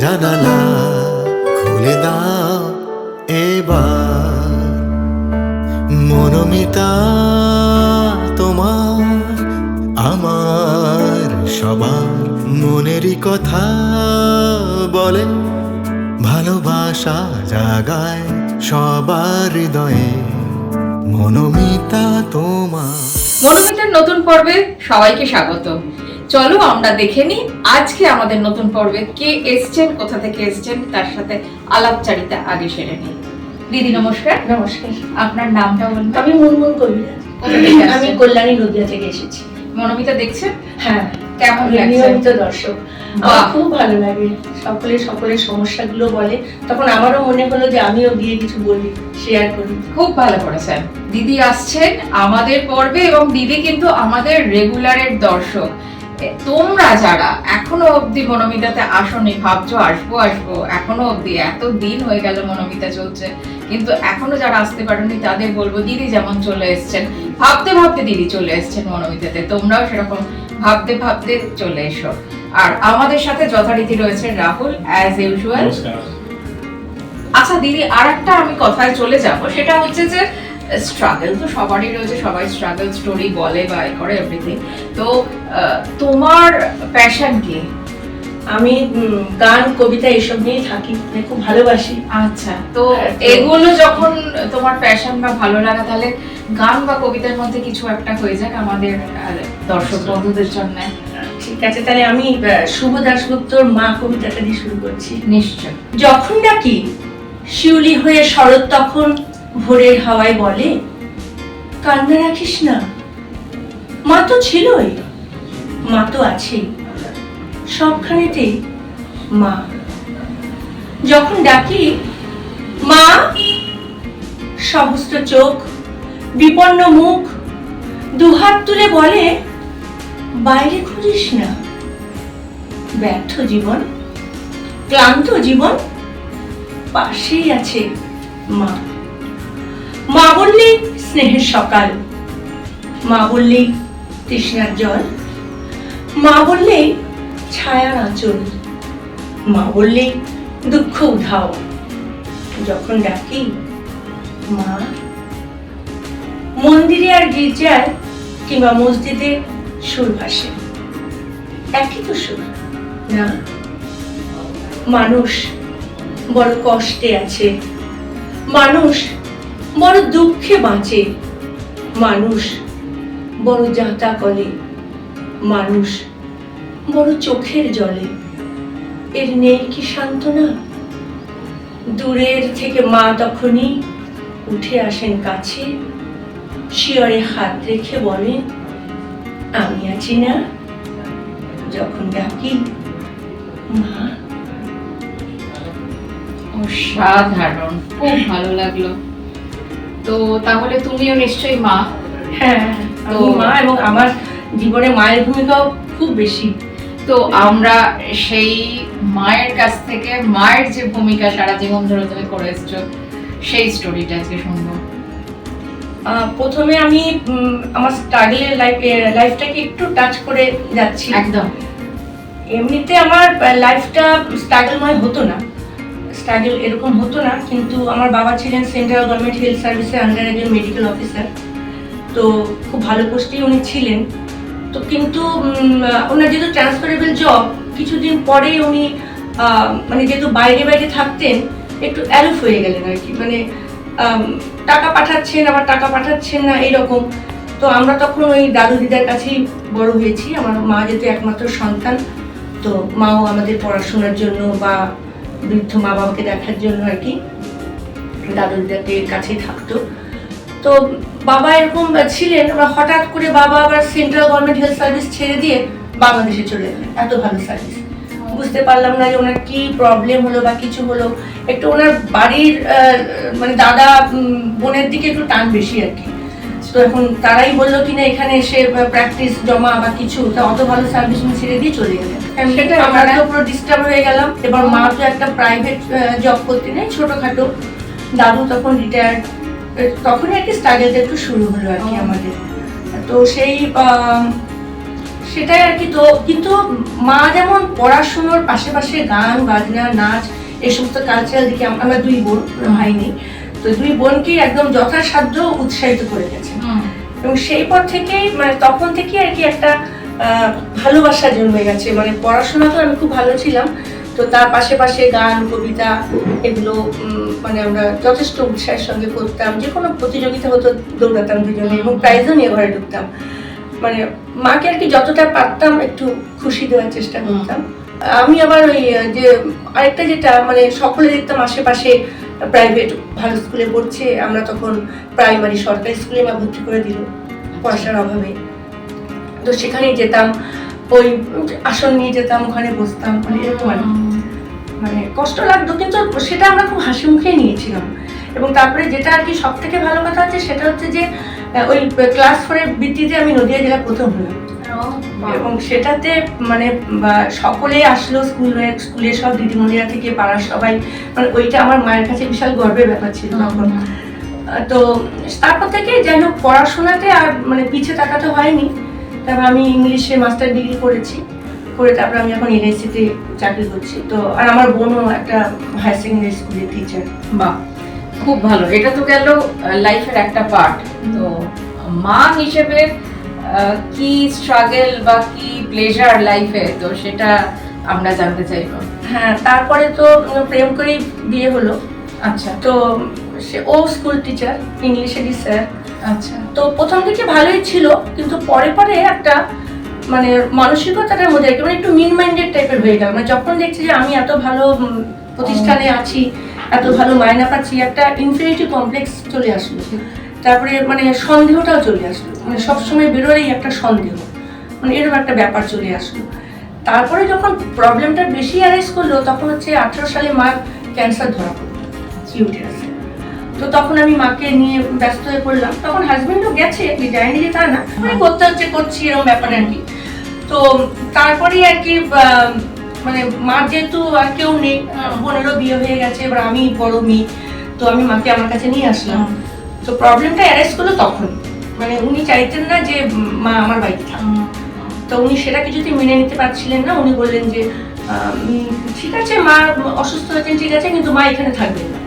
জানালা খুলে দাও এবার, মনোমিতা তোমার আমার সবার মনেরই কথা বলে, ভালোবাসা জাগায় সবার হৃদয়ে, মনোমিতা তোমার। মনোমিতার নতুন পর্বে সবাইকে স্বাগত। চলো আমরা দেখে নিই আজকে আমাদের নতুন পর্বে কে এসছেন, কোথা থেকে এসছেন, তার সাথে আলাপচারিতা আগে সেরে নিই। দিদি নমস্কার। নমস্কার। আপনার নামটা বলুন। আমি মুনমুন কবিরা। আমি কল্যাণী নদিয়া থেকে এসেছি। মনোমিতা দেখছেন? হ্যাঁ। কেমন লাগছে? নিয়মিত দর্শক। আমার খুব ভালো লাগে, সকলের সমস্যাগুলো বলে, তখন আমারও মনে হলো যে আমিও গিয়ে কিছু বলি, শেয়ার করি। খুব ভালো করেছেন। দিদি আসছেন আমাদের পর্বে এবং দিদি কিন্তু আমাদের রেগুলারের দর্শক। তোমরা যারা এখনো অবধি মনোমিতাতে আসনি, ভাবছো আসবো এখনো অবধি এত দিন হয়ে গেল মনোমিতা চলছে, কিন্তু এখনো যারা আসতে পারেনি তাদের বলবো দিদি যেমন চলে এসছেন, ভাবতে ভাবতে দিদি চলে এসছেন মনোমিতাতে, তোমরাও সেরকম ভাবতে ভাবতে চলে এসো। আর আমাদের সাথে যথারীতি রয়েছে রাহুল অ্যাজ ইউজুয়াল। আচ্ছা দিদি, আর একটা আমি কথায় চলে যাব, সেটা হচ্ছে যে স্ট্রাগল তো সবারই রয়েছে, সবাই স্ট্রাগল স্টোরি বলে বা করে এভরিথিং। তো তোমার প্যাশন কি? আমি গান কবিতা এসব নিয়ে থাকি, মানে খুব ভালোবাসি। আচ্ছা, তো এগুলো যখন তোমার প্যাশন বা ভালো লাগা, তাহলে গান বা কবিতার মধ্যে কিছু একটা হয়ে যাক আমাদের দর্শক বন্ধুদের জন্য। ঠিক আছে, তাহলে আমি শুভ দাশগুপ্তর মা কবিতাটা দিয়ে শুরু করছি। নিশ্চয়। যখন ডাকি শিউলি হয়ে শরৎ তখন ভোরের হাওয়ায় বলে, কান্না রাখিস না, মা তো ছিলই, মা তো আছেই, সবখানেতেই মা। যখন ডাকি মা, সহস্র চোখ, বিপন্ন মুখ, দুহাত তুলে বলে, বাইরে খুঁজিস না, ব্যর্থ জীবন, ক্লান্ত জীবন, পাশেই আছে মা। মা বললেই স্নেহের সকাল, মা বললেই তৃষ্ণার জল, মা বললেই ছায়ার আঁচল, মা বললেই দুঃখ উধাও। যখন ডাকি মা, মন্দিরে আর গির্জার কিংবা মসজিদে সুর ভাসে, একই তো সুর না? মানুষ বড় কষ্টে আছে, মানুষ বড় দুঃখে বাঁচে, মানুষ বড় যাতা কলে, মানুষ বড় চোখের জলে, এর নেই কি সান্ত্বনা? দূরের থেকে মা তখনই উঠে আসেন কাছে, শিয়রে হাত রেখে বলেন, আমি আছি না? যখন ডাকি মা। অসাধারণ, খুব ভালো লাগলো। তো তাহলে তুমিও নিশ্চয়ই মা? হ্যাঁ, আমি মা, এবং আমার জীবনে মায়ের ভূমিকাও খুব বেশি। তো আমরা সেই মায়ের কাছ থেকে মায়ের যে ভূমিকা সারা জীবন ধরে তুমি করে এসছো, সেই স্টোরিটা আজকে শুনবো। প্রথমে আমি আমার স্ট্রাগলের লাইফটাকে একটু টাচ করে যাচ্ছি। একদম। এমনিতে আমার লাইফটা স্ট্রাগলময় হতো না, স্ট্রাগল এরকম হতো না, কিন্তু আমার বাবা ছিলেন সেন্ট্রাল গভর্নমেন্ট হেলথ সার্ভিসের আন্ডার একজন মেডিকেল অফিসার, তো খুব ভালো পোস্টেই উনি ছিলেন। তো কিন্তু ওনার যেহেতু ট্রান্সফারেবল জব, কিছুদিন পরে উনি মানে যেহেতু বাইরে থাকতেন, একটু অ্যালুফ হয়ে গেলেন আর কি, মানে টাকা পাঠাচ্ছেন আবার টাকা পাঠাচ্ছেন না এইরকম। তো আমরা তখন ওই দাদু দিদার কাছেই বড় হয়েছি, আমার মা যেহেতু একমাত্র সন্তান, তো মাও আমাদের পড়াশোনার জন্য বা বৃদ্ধ মা বাবাকে দেখার জন্য আর কি দাদু দিদাদের কাছেই থাকতো। তো বাবা এরকম ছিলেন, হঠাৎ করে বাবা আবার সেন্ট্রাল গভর্নমেন্ট হেলথ সার্ভিস ছেড়ে দিয়ে বাংলাদেশে চলে গেলেন। এত ভালো সার্ভিস, বুঝতে পারলাম না যে ওনার কি প্রবলেম হলো বা কিছু হলো। একটু ওনার বাড়ির মানে দাদা বোনের দিকে একটু টান বেশি আর কি। তো এখন তারাই বললো কিনা এখানে এসে প্র্যাকটিস জমা বা কিছু, তা অত ভালো সার্ভিস উনি ছেড়ে দিয়ে চলে গেলেন। সেটা আমরা তো পুরো ডিস্টার্ব হয়ে গেলাম। এবার মা তো একটা প্রাইভেট জব করতে নেই, ছোটখাটো। দাদু তখন রিটায়ার্ড, তখনই আর কি স্ট্রাগলটা একটু শুরু হলো আর কি আমাদের। তো সেটাই আর কি। তো কিন্তু মা যেমন পড়াশুনোর পাশে গান বাজনা নাচ এই সমস্ত কালচারাল দিকে আমরা দুই বোন, ভাই নেই, তো দুই বোনকে একদম যথাসাধ্য উৎসাহিত করে গেছে। এবং সেই পর থেকেই মানে তখন থেকেই আর কি একটা ভালোবাসা জন্মে গেছে। মানে পড়াশোনা তো আমি খুব ভালো ছিলাম, তো তার পাশে গান কবিতা এগুলো মানে আমরা যথেষ্ট উৎসাহের সঙ্গে করতাম। যে কোনো প্রতিযোগিতা হতো দৌড়াতাম দুজনে এবং প্রাইজও নিয়ে ঘরে ঢুকতাম। মানে মাকে আর কি যতটা পারতাম একটু খুশি দেওয়ার চেষ্টা করতাম। আমি আবার ওই যে আরেকটা যেটা মানে সকলে দেখতাম আশেপাশে প্রাইভেট ভালো স্কুলে পড়ছে, আমরা তখন প্রাইমারি সরকারি স্কুলে মা ভর্তি করে দিল পয়সার অভাবে। তো সেখানেই যেতাম, ওই আসন নিয়ে যেতাম, ওখানে বসতাম, মানে এরকম আর কি। মানে কষ্ট লাগতো কিন্তু সেটা আমরা খুব হাসি মুখে নিয়েছিলাম। এবং তারপরে যেটা আর কি সব থেকে ভালো কথা হচ্ছে সেটা হচ্ছে যে ওই ক্লাস 4 এর বৃত্তিতে আমি নদিয়া জেলা প্রথম হলাম। এবং সেটাতে মানে সকলেই আসলো, স্কুলে সব দিদিমণিরা থেকে পাড়ার সবাই, মানে ওইটা আমার মায়ের কাছে বিশাল গর্বের ব্যাপার ছিল তখন। তো তারপর থেকে যাই হোক পড়াশোনাতে আর মানে পিছিয়ে তাকাতে হয়নি। তারপর আমি ইংলিশে মাস্টার ডিগ্রি করেছি, করে তারপর আমি এখন এনআইসিতে চাকরি করছি। তো আর আমার বোনও একটা হায়ার সেকেন্ডারি স্কুলের টিচার। বাহ, খুব ভালো। এটা তো গেল লাইফের একটা পার্ট। তো মা হিসেবে কি স্ট্রাগল বা কি প্লেজার লাইফে, তো সেটা আমরা জানতে চাইবো। হ্যাঁ, তারপরে তো প্রেম করেই বিয়ে হলো। আচ্ছা, তো ও স্কুল টিচার, ইংলিশেরই স্যার। আচ্ছা। তো প্রথম দিকে ভালোই ছিল, কিন্তু পরে একটা মানে মানসিকতাটার মধ্যে একেবারে একটু মিন মাইন্ডেড টাইপের হয়ে গেল। মানে যখন দেখছি যে আমি এত ভালো প্রতিষ্ঠানে আছি, এত ভালো মায়না পাচ্ছি, একটা ইনফিনিটি কমপ্লেক্স চলে আসলো। তারপরে মানে সন্দেহটাও চলে আসলো, মানে সবসময় বেরোলেই একটা সন্দেহ, মানে এরকম একটা ব্যাপার চলে আসলো। তারপরে যখন প্রবলেমটা বেশি অ্যারাইজ করলো তখন হচ্ছে 18 সালে মার ক্যান্সার ধরা পড়লো ইউটেরাসে। তো তখন আমি মাকে নিয়ে ব্যস্ত হয়ে পড়লাম। তখন হাজবেন্ডও গেছে, যায়নি যে তা না, মানে করছি এরকম ব্যাপার আর কি। তো তারপরেই আর কি মানে মার যেহেতু আর কেউ নেই, বোনেরও বিয়ে হয়ে গেছে, এবার আমি বড় মেয়ে, তো আমি মাকে আমার কাছে নিয়ে আসলাম। তো প্রবলেমটা অ্যারেস্ট করলো তখন, মানে উনি চাইতেন না যে মা আমার বাড়িতে থাকুন। তো উনি সেটা কিছুতেই মেনে নিতে পারছিলেন না। উনি বললেন যে ঠিক আছে মা অসুস্থ হয়েছেন, ঠিক আছে, কিন্তু মা এখানে থাকবেন না,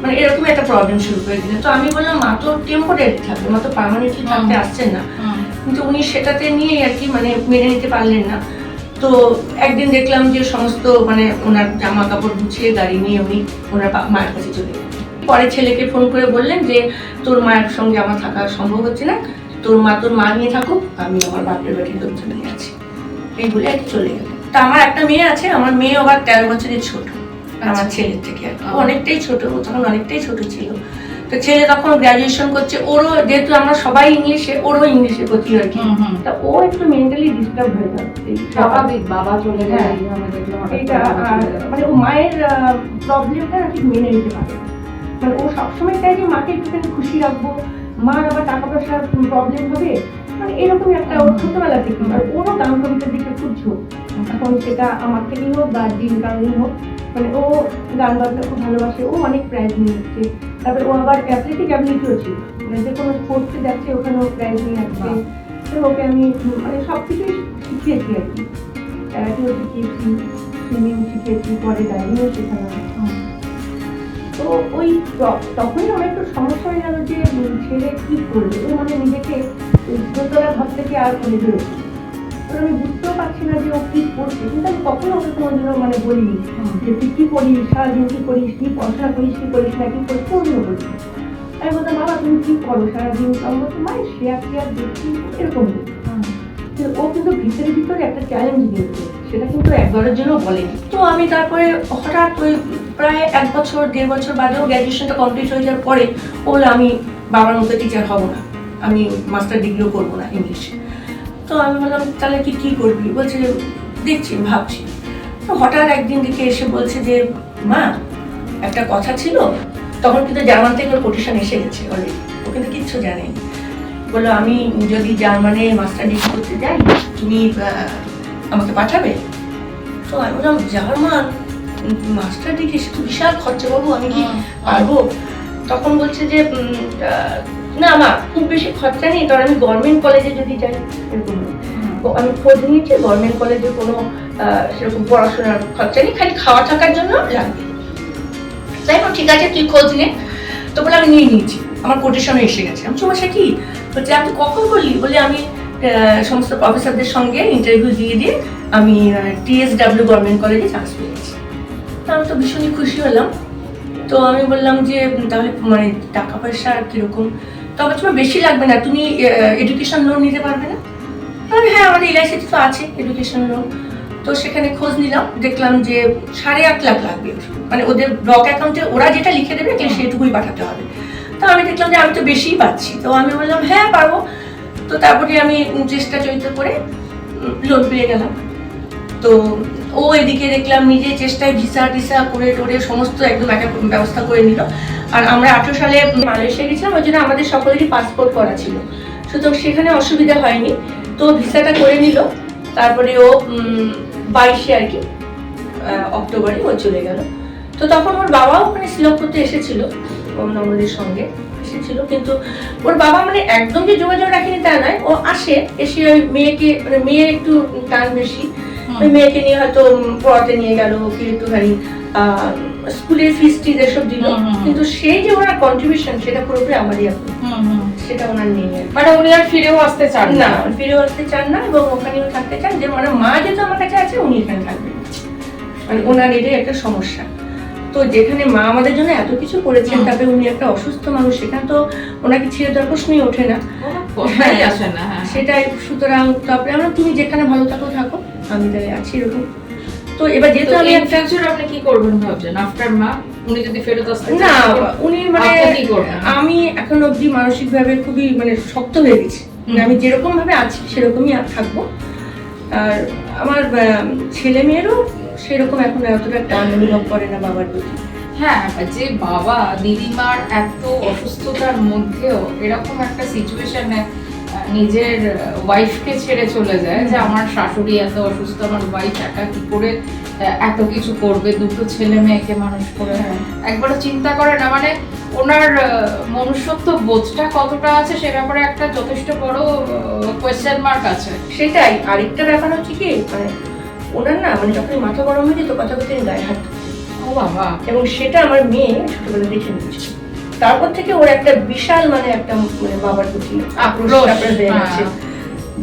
মানে এরকম একটা প্রবলেম শুরু করে দিলেন। তো আমি বললাম মা তো টেম্পোরারি থাকবে, মা তো পার্মানেন্টলি থাকতে আসছেন না। কিন্তু উনি সেটাতে নিয়ে আর কি মানে মেনে নিতে পারলেন না। তো একদিন দেখলাম যে সমস্ত মানে ওনার জামা কাপড় গুছিয়ে গাড়ি নিয়ে উনি ওনার মায়ের কাছে চলে গেলেন। পরে ছেলেকে ফোন করে বললেন যে তোর মায়ের সঙ্গে আমার থাকা সম্ভব হচ্ছে না, তোর মা নিয়ে থাকুক, আমি আমার বাপের বাড়ির লোকজন নিয়ে আছি, এই বলে আর কি চলে গেলেন। তা আমার একটা মেয়ে আছে, আমার মেয়ে আবার 13 বছরের ছোট আমার ছেলের থেকে, অনেকটাই ছোট, ও তখন অনেকটাই ছোট ছিল। তো ছেলে তখন গ্রাজুয়েশন করছে, ওরও যেহেতু আমরা সবাই ইংলিশে, ওরও ইংলিশে করছি আর কি। তা ও একটু মেন্টালি ডিস্টার্ব হয়ে যাচ্ছে, স্বাভাবিক, বাবা চলে গেলে এটা মানে ও মায়ের প্রবলেমটা ঠিক মেনে নিতে পারে। মানে ও সবসময় চাই যে মাকে একটুখানি খুশি রাখবো, মার আবার টাকা পয়সার প্রবলেম হবে, মানে এরকম একটা ওর ছোটবেলা থেকে। আর ওরও গান কবিতার দিকে খুব ঝোঁক, এখন সেটা আমার থেকেই হোক বা দিন কারণেই হোক, মানে ও গান বাজনা খুব ভালোবাসে, ও অনেক প্রাইজ নিয়ে এসছে। তারপরে ও আবার অ্যাথলেটিক অ্যাবিলিটিও ছিল, মানে যে কোনো স্পোর্টসে যাচ্ছে ওখানেও প্রাইজ নিয়ে আসছে। তো ওকে আমি মানে সব কিছুই শিখিয়েছি আর কি, ক্যারাটেও শিখিয়েছি, সুইমিং শিখিয়েছি, পরে ডাইভিংও শেখানো। তো ওই তখনই আমার একটু সমস্যা হয়ে গেল যে ছেলে কি করবে, ও মানে নিজেকে দোতলা ঘর থেকে আর করে বেরোচ্ছে। আমি বুঝতেও পারছি না যে ও কি করছে, কিন্তু আমি কখনো ওকে কোনোদিনও মানে বলিনি যে তুই কি করিস, সারাদিন কি করিস, কি পড়াশোনা করিস কি করিস না, কি করিস, কোনোদিনও বলিনি। আমি বলতাম বাবা তুমি কি করো সারাদিন, আমি বলতো মায়ের শেয়ার দেখছি, এরকম। ও কিন্তু ভিতরে একটা চ্যালেঞ্জ দিয়েছে, সেটা কিন্তু একবারের জন্য বলেনি। তো আমি তারপরে হঠাৎ ওই প্রায় 1-1.5 বছর বাদেও গ্র্যাজুয়েশনটা কমপ্লিট হয়ে যাওয়ার পরে বললো আমি বাবার মতো টিচার হব না, আমি মাস্টার ডিগ্রিও করবো না ইংলিশে। তো আমি বললাম তাহলে তুই কী করবি? বলছে যে দেখছি, ভাবছি। তো হঠাৎ একদিন দিকে এসে বলছে যে মা একটা কথা ছিল, তখন কিন্তু জার্মান থেকে ওর কোটেশন এসে গেছে অলরেডি, ও কিন্তু কিচ্ছু জানেনি। বললো আমি যদি জার্মানে মাস্টার ডিগ্রি করতে যাই তুমি আমাকে পাঠাবে? তো আমি বললাম জার্মান মাস্টার ডিগ্রি, সে তো বিশাল খরচা বাবু, আমি কি পারবো? তখন বলছে যে না মা খুব বেশি খরচা নেই, কারণ আমি গভর্নমেন্ট কলেজে যদি যাই এরকম। আমি খোঁজ নিয়েছি গভর্নমেন্ট কলেজে কোনো সেরকম পড়াশোনার খরচা নেই, খালি খাওয়া থাকার জন্য লাগবে। তাই বল ঠিক আছে তুই খোঁজ নে। তো বলে আমি নিয়ে নিয়েছি, আমার কোটেশনে এসে গেছে। আমি সমস্যা কি বলছে, আপনি কখন বললি? বলে আমি সমস্ত প্রফেসরদের সঙ্গে ইন্টারভিউ দিয়ে আমি TSW গভর্নমেন্ট কলেজে চান্স পেয়েছি। তো আমি তো ভীষণই খুশি হলাম। তো আমি বললাম যে তাহলে মানে টাকা পয়সা কিরকম? তবে তোমার বেশি লাগবে না, তুমি এডুকেশন লোন নিতে পারবে না? আমি হ্যাঁ আমাদের এলআইসিতে তো আছে এডুকেশন লোন। তো সেখানে খোঁজ নিলাম, দেখলাম যে 8.5 লাখ লাগবে, মানে ওদের ব্লক অ্যাকাউন্টে ওরা যেটা লিখে দেবে সেটুকুই পাঠাতে হবে। তো আমি দেখলাম যে আমি তো বেশিই পাচ্ছি, তো আমি বললাম হ্যাঁ পারবো। তো তারপরে আমি চেষ্টা চরিত্র করে লোন পেয়ে গেলাম। তো ও এদিকে দেখলাম নিজে চেষ্টায় ভিসা টিসা করে টোরে সমস্ত একদম একটা ব্যবস্থা করে নিল। আর আমরা 18 সালে মালয়েশিয়া গেছিলাম, ওই জন্য আমাদের সকলেরই পাসপোর্ট করা ছিল, সুতরাং সেখানে অসুবিধা হয়নি। তো ভিসাটা করে নিল। তারপরে ও 22 আর কি অক্টোবরে ও চলে গেল। তো তখন ওর বাবাও ওখানে সিলেক্ট করতে এসেছিল, আমাদের সঙ্গে এসেছিল, কিন্তু ওর বাবা মানে একদম যে যোগাযোগ রাখেনি তা নয়, ও আসে, এসে ওই মেয়েকে মানে মেয়ের একটু টান বেশি, ওই মেয়েকে নিয়ে হয়তো পড়াতে নিয়ে গেল, ওকে একটুখানি স্কুলের ফিস টিস এসব দিল, কিন্তু সেই যে ওনার কন্ট্রিবিউশন সেটা পুরোপুরি আমারই এখন, সেটা ওনার নেই। মানে উনি আর ফিরেও আসতে চান না, ফিরেও আসতে চান না, এবং ওখানেও থাকতে চান, যে মানে মা যেহেতু আমার কাছে আছে উনি এখানে থাকবেন, মানে ওনার এটাই একটা সমস্যা। তো যেখানে মা আমাদের জন্য এত কিছু করেছেন, তারপরে উনি একটা অসুস্থ মানুষ, সেখানে তো ওনাকে ছেড়ে দেওয়ার প্রশ্নই ওঠে না, সেটাই। সুতরাং তারপরে আমরা তুমি যেখানে ভালো থাকো থাকো, আমি তাই আছি এরকম। তো এবার যেহেতু আমি ফিউচার আপনি কি করবেন ভাবছেন আফটার মা? উনি যদি ফেরত আসতে না, উনি মানে আমি এখন অবধি মানসিক ভাবে খুবই মানে শক্ত হয়ে গেছি, আমি যেরকম ভাবে আছি সেরকমই থাকবো। আর আমার ছেলে মেয়েরও সেরকম এখন এতটা টান অনুভব করে না বাবার প্রতি। হ্যাঁ, যে বাবা দিদিমার এত অসুস্থতার মধ্যেও এরকম একটা সিচুয়েশনে নিজের ওয়াইফকে ছেড়ে চলে যায়, যে আমার শাশুড়ি এত অসুস্থ, আমার ওয়াইফ একা কি করে এত কিছু করবে, দুটো ছেলে মেয়েকে মানুষ করে, একবারও চিন্তা করে না। মানে ওনার মনুষ্যত্ব বোধটা কতটা আছে সে ব্যাপারে একটা যথেষ্ট বড় কোয়েশ্চেন মার্ক আছে। সেটাই। আরেকটা ব্যাপার হচ্ছে কি, মানে ওনার না মানে যখন মাথা গরম হয়ে যেত কথা বলতে গায়ে হাত, ও বাবা, এবং সেটা আমার মেয়ে ছোটবেলা দেখে নিয়েছে। তারপর থেকে ওর একটা বিশাল মানে একটা মানে বাবার প্রতি আক্রোশ হয়ে গেছে,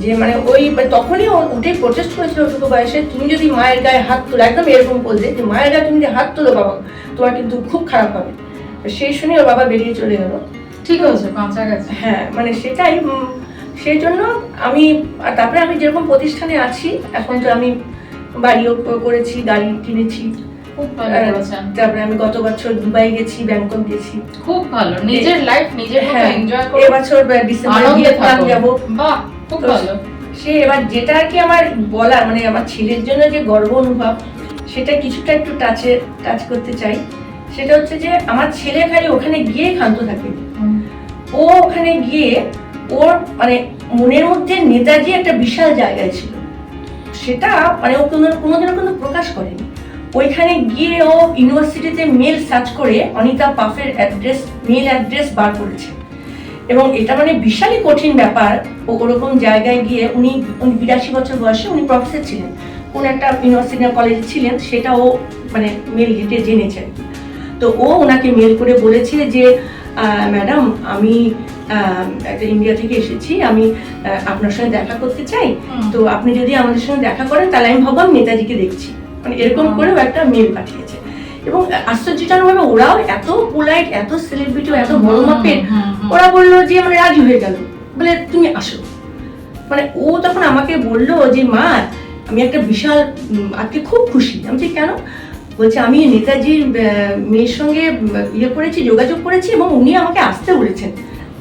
যে মানে ওই তখনই ওটাই প্রচেষ্ট করেছিল ওটুকু বয়সে, তুমি যদি মায়ের গায়ে হাত তোলো, একদম এরকম বলছে যে মায়ের গায়ে তুমি যদি হাত তোলো বাবা তোমার কিন্তু খুব খারাপ হবে। সেই শুনে ওর বাবা বেরিয়ে চলে গেল। ঠিক আছে, বাঁচা গেছে। হ্যাঁ, মানে সেটাই। সেই জন্য আমি তারপরে আমি যেরকম প্রতিষ্ঠানে আছি এখন, তো আমি বাড়িও করেছি, গাড়ি কিনেছি, তারপরে আমি গত বছর দুবাই গেছি, ব্যাংকক গেছি। খুব ভালো, নিজের লাইফ নিজের মতো এনজয় করো। এবছর ডিসেম্বরে ভিয়েতনাম যাব। বাহ, খুব ভালো। সে এবার যেটা আর কি আমার বলার মানে আমার ছেলের জন্য যে গর্ব অনুভব, সেটা কিছুটা একটু টাচ করতে চাই। সেটা হচ্ছে যে আমার ছেলে খালি ওখানে গিয়ে ক্ষান্ত থাকে, ও ওখানে গিয়ে ওর মানে মনের মধ্যে নেতাজি একটা বিশাল জায়গায় ছিল, সেটা মানে ও কোনোদিনও কিন্তু প্রকাশ করেনি। ওইখানে গিয়ে ও ইউনিভার্সিটিতে মেল সার্চ করে অনিতা পাফের মেল অ্যাড্রেস বার করেছে, এবং এটা মানে বিশালই কঠিন ব্যাপার। ও ওরকম জায়গায় গিয়ে উনি 82 বছর বয়সে উনি প্রফেসর ছিলেন, কোন একটা ইউনিভার্সিটি কলেজে ছিলেন, সেটা ও মানে মেল ঘেটে জেনেছে। তো ও ওনাকে মেল করে বলেছে যে ম্যাডাম আমি একটা ইন্ডিয়া থেকে এসেছি, আমি আপনার সঙ্গে দেখা করতে চাই, তো আপনি যদি আমাদের সঙ্গে দেখা করেন তাহলে আমি ভাবলাম নেতাজিকে দেখছি, মানে এরকম করেও একটা মেল পাঠিয়েছে। এবং আশ্চর্যজনক ভাবে ওরাও এত পোলাইট, এত সেলিব্রিটি, এত বড় মাপের, ওরা বললো যে মানে রাজি হয়ে গেল, বলে তুমি আসো। মানে ও তখন আমাকে বললো যে মা আমি একটা বিশাল আজকে খুব খুশি। আমি বলছি কেন? বলছে আমি নেতাজির মেয়ের সঙ্গে করেছি, যোগাযোগ করেছি, এবং উনি আমাকে আসতে বলেছেন।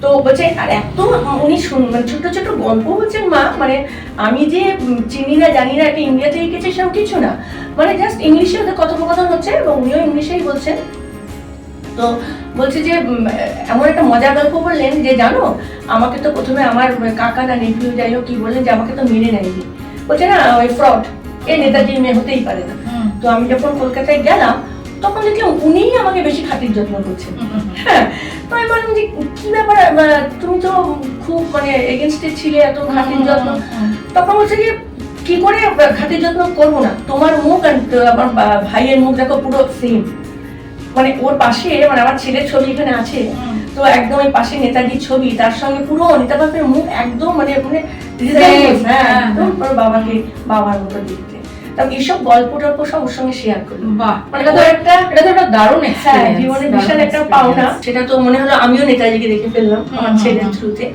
তো বলছে আর এত উনি মানে ছোট ছোট গল্প বলছেন মা, মানে আমি যে চিনি না জানি না একটা ইন্ডিয়া থেকে গেছে সেরকম কিছু না, মানে জাস্ট ইংলিশে ওদের কথোপকথন হচ্ছে এবং উনিও ইংলিশেই বলছেন। তো বলছে যে এমন একটা মজার গল্প বললেন যে জানো আমাকে তো প্রথমে আমার কাকা না নেপিউ যাই হোক কি বললেন যে আমাকে তো মেনে নেয়নি, বলছে না ওই ফ্রড, এ নেতাজির মেয়ে হতেই পারে না। তো আমি যখন কলকাতায় গেলাম তখন দেখলাম উনিই আমাকে বেশি খাতির যত্ন করছেন। হ্যাঁ, তো আমি বললাম যে কি ব্যাপার, তুমি তো খুব মানে এগেনস্টে ছিলে, এত খাতির যত্ন। তখন বলছে যে কি করে খাতির যত্ন করবো না, তোমার মুখ আর আমার ভাইয়ের মুখ দেখো পুরো সেম, মানে ওর পাশে মানে আমার ছেলের ছবি এখানে আছে, তো একদম ওই পাশে নেতাজির ছবি, তার সঙ্গে পুরো অনিতা বাপের মুখ একদম মানে মানে একদম ওর বাবাকে বাবার মতো দেখতে। এইসব গল্প টল্প সব ওর সঙ্গে শেয়ার করি। বাহ, মানে এটা তো একটা দারুণ experience, জীবনে দারুণ বিশাল একটা experience। পাওনা। সেটা তো মনে হলো আমিও নেতাজিকে দেখে ফেললাম আমার ছেলের থ্রুতে।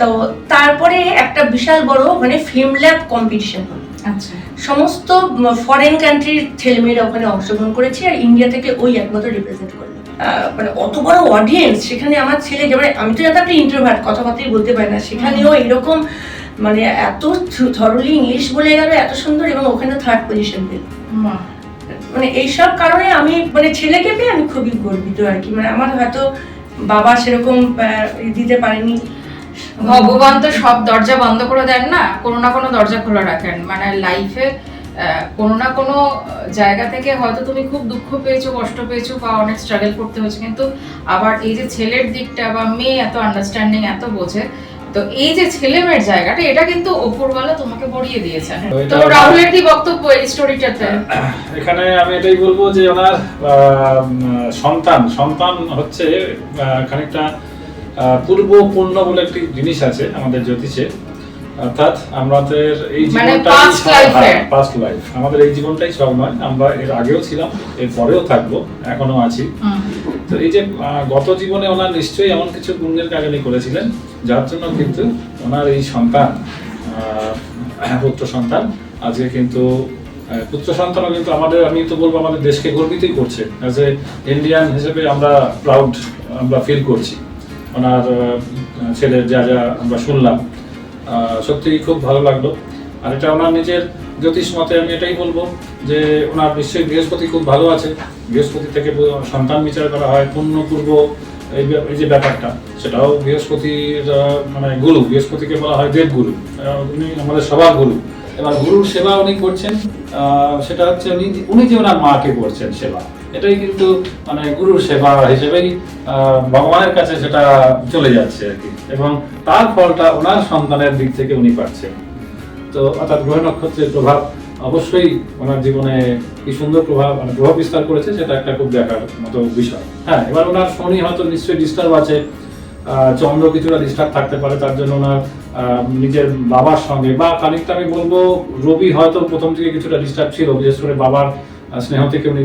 তো তারপরে একটা বিশাল বড় মানে ফিল্ম ল্যাব কম্পিটিশন হলো। আচ্ছা, সমস্ত ফরেন কান্ট্রির ছেলেমেয়েরা ওখানে অংশগ্রহণ করেছে, আর ইন্ডিয়া থেকে ওই একমাত্র রিপ্রেজেন্ট করলো। মানে অত বড় অডিয়েন্স, সেখানে আমার ছেলে যেমন, আমি তো জানতাম একটা ইন্ট্রোভার্ট, কথাবার্তাই বলতে পারি না, সেখানেও এরকম মানে এত থরলি ইংলিশ বলে গেল, এত সুন্দর, এবং ওখানে থার্ড পজিশন পেল। মানে এইসব কারণে আমি মানে ছেলেকে পেয়ে আমি খুবই গর্বিত আর কি। মানে আমার হয়তো বাবা সেরকম দিতে পারেনি। ভগবান তো সব দরজা বন্ধ করে দেন না, কোনো না কোনো দরজা খোলা রাখেন। মানে লাইফে কোনো না কোনো জায়গা থেকে হয়তো তুমি খুব দুঃখ পেয়েছো, কষ্ট পেয়েছো, বা অনেক স্ট্রাগল করতে হয়েছে, কিন্তু আবার এই যে ছেলের দিকটা, বা মেয়ে এত আন্ডারস্ট্যান্ডিং, এত বোঝে, তো এই যে ছেলে মেয়ের জায়গাটা, এটা কিন্তু ওপরওয়ালা তোমাকে বড়িয়ে দিয়েছেন। তো রাহুলের কি বক্তব্য এই স্টোরিটাতে? এখানে আমি এটাই বলবো যে ওনার সন্তান হচ্ছে খানিকটা পূর্ব পুণ্য বলে একটি জিনিস আছে আমাদের জ্যোতিষে, অর্থাৎ আমাদের এই জীবনটাই পাস্ট লাইফ, আমাদের এই জীবনটাই সব নয়, আমরা এর আগেও ছিলাম, এর পরেও থাকবো, এখনো আছি। তো এই যে গত জীবনে ওনার নিশ্চয়ই এমন কিছু পুণ্যের কাহিনী করেছিলেন, যার জন্য কিন্তু ওনার এই সন্তান, পুত্র সন্তান আজকে কিন্তু পুত্র সন্তানও কিন্তু আমাদের, আমি তো বলবো আমাদের দেশকে গর্বিতই করছে। অ্যাজ এ ইন্ডিয়ান হিসেবে আমরা প্রাউড, আমরা ফিল করছি। ওনার ছেলের যা যা আমরা শুনলাম, সত্যিই খুব ভালো লাগলো। আর এটা ওনার নিজের জ্যোতিষ মতে আমি এটাই বলবো যে ওনার নিশ্চয়ই বৃহস্পতি খুব ভালো আছে, বৃহস্পতি থেকে সন্তান বিচার করা হয়, পূর্ণ পূর্ব এই যে ব্যাপারটা, সেটাও বৃহস্পতির মানে গুরু, বৃহস্পতিকে বলা হয় দেবগুরু, উনি আমাদের সবার গুরু। এবার গুরুর সেবা উনি করছেন, সেটা হচ্ছে উনি যে ওনার মাকে করছেন সেবা, এটাই কিন্তু মানে গুরুর সেবা হিসেবেই ভগবানের কাছে সেটা চলে যাচ্ছে আর কি, এবং তার ফলটা ওনার সন্তানের দিক থেকে উনি পাচ্ছেন। তো অর্থাৎ গ্রহ নক্ষত্রের প্রভাব অবশ্যই ওনার জীবনে কি সুন্দর প্রভাব বিস্তার করেছে, সেটা একটা খুব দেখার মতো বিষয়। হ্যাঁ, এবার ওনার শনি হয়তো নিশ্চয়ই ডিস্টার্ব আছে, চন্দ্র কিছুটা ডিস্টার্ব থাকতে পারে, তার জন্য ওনার নিজের বাবার সঙ্গে, বা খানিকটা আমি বলবো রবি হয়তো প্রথম থেকে কিছুটা ডিস্টার্ব ছিল, বিশেষ করে বাবার স্নেহ থেকে উনি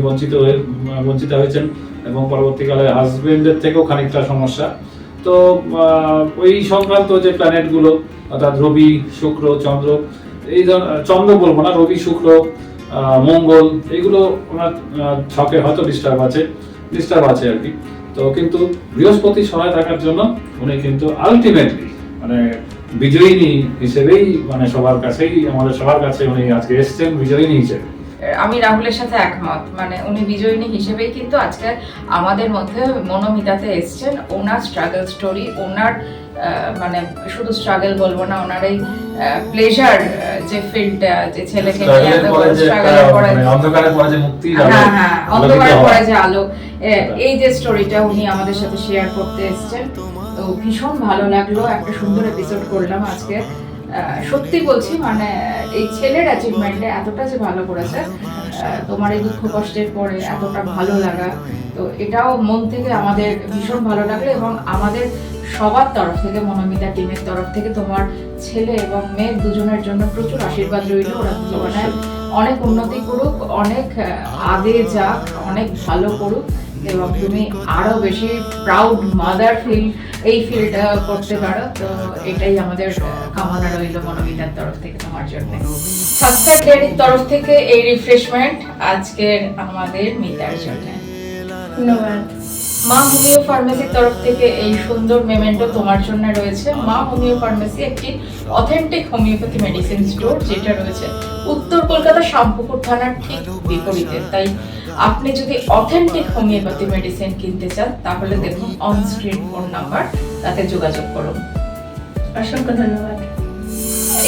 বঞ্চিত হয়েছেন, এবং পরবর্তীকালে হাজবেন্ডের থেকেও খানিকটা সমস্যা। তো ওই সংক্রান্ত যে প্ল্যানেটগুলো, অর্থাৎ রবি, শুক্র, চন্দ্র, এই চন্দ্র বলবো না, রবি, শুক্র, মঙ্গল, এইগুলো ওনার ছকে হয়তো ডিস্টার্ব আছে আর কি। তো কিন্তু বৃহস্পতি সহায় থাকার জন্য উনি কিন্তু আলটিমেটলি মানে বিজয়িনী হিসেবেই, মানে আমাদের সবার কাছে উনি আজকে এসেছেন বিজয়িনী হিসেবে। আমি রাহুলের সাথে একমত, মানে উনি বিজয়িনী হিসেবেই কিন্তু আজকে আমাদের মধ্যে মনোমিতাতে এসেছেন। ওনার স্ট্রাগল স্টোরি, ওনার মানে শুধু স্ট্রাগল বলবো না, ওনার এই প্লেজার যে ফিল্ডটা, যে ছেলেকে নিয়ে এত স্ট্রাগলের পরে অন্ধকারের পরে যে মুক্তি, হ্যাঁ অন্ধকারের পরে যে আলো, এই যে স্টোরিটা উনি আমাদের সাথে শেয়ার করতে এসেছেন। তো ভীষণ ভালো লাগলো, একটা সুন্দর এপিসোড করলাম আজকে। সত্যি বলছি, মানে এই ছেলের অ্যাচিভমেন্টে এতটা যে ভালো করেছে, তোমার এই দুঃখ কষ্টের পরে এতটা ভালো লাগা, তো এটাও মন থেকে আমাদের ভীষণ ভালো লাগলো। এবং আমাদের সবার তরফ থেকে, মনোমিতা টিমের তরফ থেকে তোমার ছেলে এবং মেয়ে দুজনের জন্য প্রচুর আশীর্বাদ রইল। ওরা জীবনে অনেক উন্নতি করুক, অনেক আগে যাক, অনেক ভালো করুক, এবং তুমি আরো বেশি প্রাউড মাদার ফিল করতে পারো। তো এটাই আমাদের কামনা রইল মনোমিতার তরফ থেকে তোমার জন্য। সাস্তার ডেয়ারির তরফ থেকে এই রিফ্রেশমেন্ট আজকের আমাদের মিতার জন্য। ধন্যবাদ। মা হোমিও ফার্মেসির তরফ থেকে এই সুন্দর মেমেন্টো তোমার জন্য রয়েছে। মা হোমিও ফার্মেসি একটি অথেন্টিক হোমিওপ্যাথি মেডিসিন স্টোর, যেটা রয়েছে উত্তর কলকাতা শ্যামপুকুর থানার ঠিক বিপরীতে। তাই আপনি যদি অথেন্টিক হোমিওপ্যাথি মেডিসিন কিনতে চান, তাহলে দেখুন অন স্ক্রিন ফোন নাম্বার, তাতে যোগাযোগ করুন। অসংখ্য ধন্যবাদ।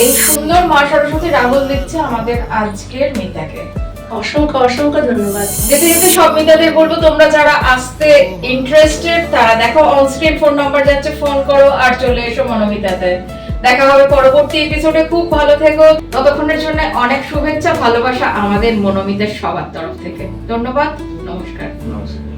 এই সুন্দর মা সরস্বতী রাহুল দিচ্ছে আমাদের আজকের মিতাকে। অসংখ্য অসংখ্য ধন্যবাদ। যেতে যেতে সব মিতাদের বলবো, তোমরা যারা আসতে ইন্টারেস্টেড তারা দেখো অন স্ক্রিন ফোন নাম্বার যাচ্ছে, ফোন করো আর চলে এসো মনোমিতাতে। দেখা হবে পরবর্তী এপিসোডে। খুব ভালো থেকো, ততক্ষণের জন্য অনেক শুভেচ্ছা, ভালোবাসা আমাদের মনোমিতার সবার তরফ থেকে। ধন্যবাদ, নমস্কার। নমস্কার।